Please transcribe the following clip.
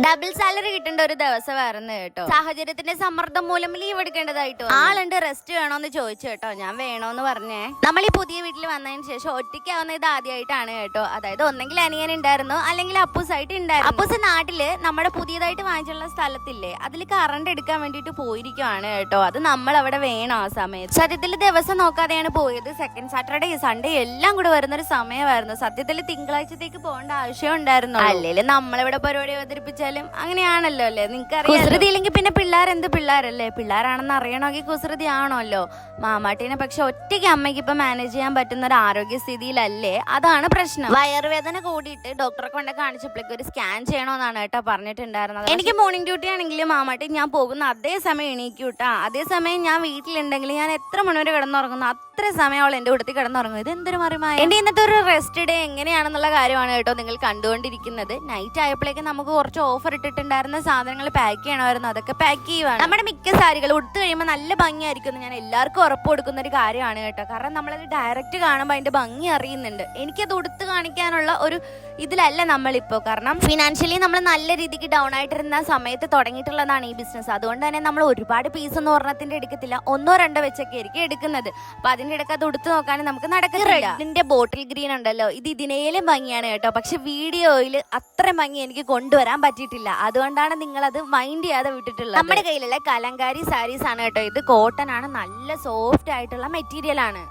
Double salary കിട്ടേണ്ട ഒരു ദിവസമായിരുന്നു കേട്ടോ. സാഹചര്യത്തിന്റെ സമ്മർദ്ദം മൂലം ലീവ് എടുക്കേണ്ടതായിട്ട് ആളുണ്ട്. റെസ്റ്റ് വേണോന്ന് ചോദിച്ചു കേട്ടോ. ഞാൻ വേണോന്ന് പറഞ്ഞേ. നമ്മൾ ഈ പുതിയ വീട്ടിൽ വന്നതിന് ശേഷം ഒറ്റയ്ക്കാവുന്ന ഇത് ആദ്യമായിട്ടാണ് കേട്ടോ. അതായത് ഒന്നെങ്കിൽ അനിയൻ ഉണ്ടായിരുന്നു, അല്ലെങ്കിൽ അപ്പൂസായിട്ട് ഉണ്ടായിരുന്നു. അപ്പൂസ് നാട്ടില് നമ്മുടെ പുതിയതായിട്ട് വാങ്ങിച്ചുള്ള സ്ഥലത്തില്ലേ, അതിൽ കറണ്ട് എടുക്കാൻ വേണ്ടിട്ട് പോയിരിക്കുവാണ് കേട്ടോ. അത് നമ്മൾ അവിടെ വേണം ആ സമയത്ത്. സത്യത്തിൽ ദിവസം നോക്കാതെയാണ് പോയത്. സെക്കൻഡ് സാറ്റർഡേ സൺഡേ എല്ലാം കൂടെ വരുന്നൊരു സമയമായിരുന്നു. സത്യത്തിൽ തിങ്കളാഴ്ചത്തേക്ക് പോകേണ്ട ആവശ്യം ഉണ്ടായിരുന്നു. അല്ലെങ്കിൽ നമ്മളിവിടെ പരിപാടി അവതരിപ്പിച്ച അങ്ങനെയാണല്ലോ അല്ലേ, നിങ്ങൾക്ക് അറിയാം. കുസൃതി ഇല്ലെങ്കിൽ പിന്നെ പിള്ളേരെന്ത് പിള്ളേരല്ലേ. പിള്ളേരാണെന്ന് അറിയണമെങ്കിൽ കുസൃതി ആണല്ലോ. മാമാട്ടിനെ പക്ഷെ ഒറ്റയ്ക്ക് അമ്മയ്ക്ക് ഇപ്പൊ മാനേജ് ചെയ്യാൻ പറ്റുന്ന ഒരു ആരോഗ്യസ്ഥിതിയിലല്ലേ, അതാണ് പ്രശ്നം. വയറുവേദന കൂടിയിട്ട് ഡോക്ടറെ കൊണ്ട് കാണിച്ചപ്പോഴേക്ക് ഒരു സ്കാൻ ചെയ്യണമെന്നാണ് കേട്ടോ പറഞ്ഞിട്ടുണ്ടായിരുന്നത്. എനിക്ക് മോർണിംഗ് ഡ്യൂട്ടി ആണെങ്കിലും മാമാട്ടി ഞാൻ പോകുന്ന അതേ സമയം എണീക്കൂട്ടാ. അതേസമയം ഞാൻ വീട്ടിലുണ്ടെങ്കിൽ ഞാൻ എത്ര മണിവരെ കിടന്നുറങ്ങുന്നു അത്ര സമയം അവൾ എന്റെ കൂട്ടത്തിൽ കിടന്നുറങ്ങും. ഇത് എന്തൊരു മറിമായ. എന്റെ ഇന്നത്തെ ഒരു റെസ്റ്റ് ഡേ എങ്ങനെയാണെന്നുള്ള കാര്യമാണ് കേട്ടോ നിങ്ങൾ കണ്ടുകൊണ്ടിരിക്കുന്നത്. നൈറ്റ് ആയപ്പോഴേക്ക് നമുക്ക് കുറച്ച് ഓഫർ ഇട്ടിട്ടുണ്ടായിരുന്ന സാധനങ്ങൾ പാക്ക് ചെയ്യണമായിരുന്നു. അതൊക്കെ പാക്ക് ചെയ്യുവാണ്. നമ്മുടെ മിക്ക സാരികൾ ഉടുത്തു കഴിയുമ്പോൾ നല്ല ഭംഗിയായിരിക്കും. ഞാൻ എല്ലാവർക്കും ഉറപ്പ് കൊടുക്കുന്ന ഒരു കാര്യമാണ് കേട്ടോ. കാരണം നമ്മളത് ഡയറക്റ്റ് കാണുമ്പോൾ അതിന്റെ ഭംഗി അറിയുന്നുണ്ട്. എനിക്കത് ഉടുത്ത് കാണിക്കാനുള്ള ഒരു ഇതിലല്ല നമ്മളിപ്പോൾ. കാരണം ഫിനാൻഷ്യലി നമ്മൾ നല്ല രീതിക്ക് ഡൗൺ ആയിട്ടിരുന്ന സമയത്ത് തുടങ്ങിയിട്ടുള്ളതാണ് ഈ ബിസിനസ്. അതുകൊണ്ട് തന്നെ നമ്മൾ ഒരുപാട് പീസ് ഒന്നും ഒരെണ്ണത്തിന്റെ എടുക്കത്തില്ല, ഒന്നോ രണ്ടോ വെച്ചൊക്കെ ആയിരിക്കും എടുക്കുന്നത്. അപ്പൊ അതിന്റെ ഇടയ്ക്ക് അത് ഉടുത്ത് നോക്കാനും നമുക്ക് നടക്കുന്നില്ല. ഇതിന്റെ ബോട്ടിൽ ഗ്രീൻ ഉണ്ടല്ലോ, ഇത് ഇതിനേലും ഭംഗിയാണ് കേട്ടോ. പക്ഷെ വീഡിയോയിൽ അത്ര ഭംഗി എനിക്ക് കൊണ്ടുവരാൻ പറ്റിയിട്ടില്ല. അതുകൊണ്ടാണ് നിങ്ങൾ അത് മൈൻഡ് ചെയ്യാതെ വിട്ടിട്ടുള്ളത്. നമ്മുടെ കയ്യിലുള്ള കലങ്കാരി സാരീസ് ആണ് കേട്ടോ. ഇത് കോട്ടൺ ആണ്, നല്ല സോഫ്റ്റ് ആയിട്ടുള്ള മെറ്റീരിയൽ ആണ്.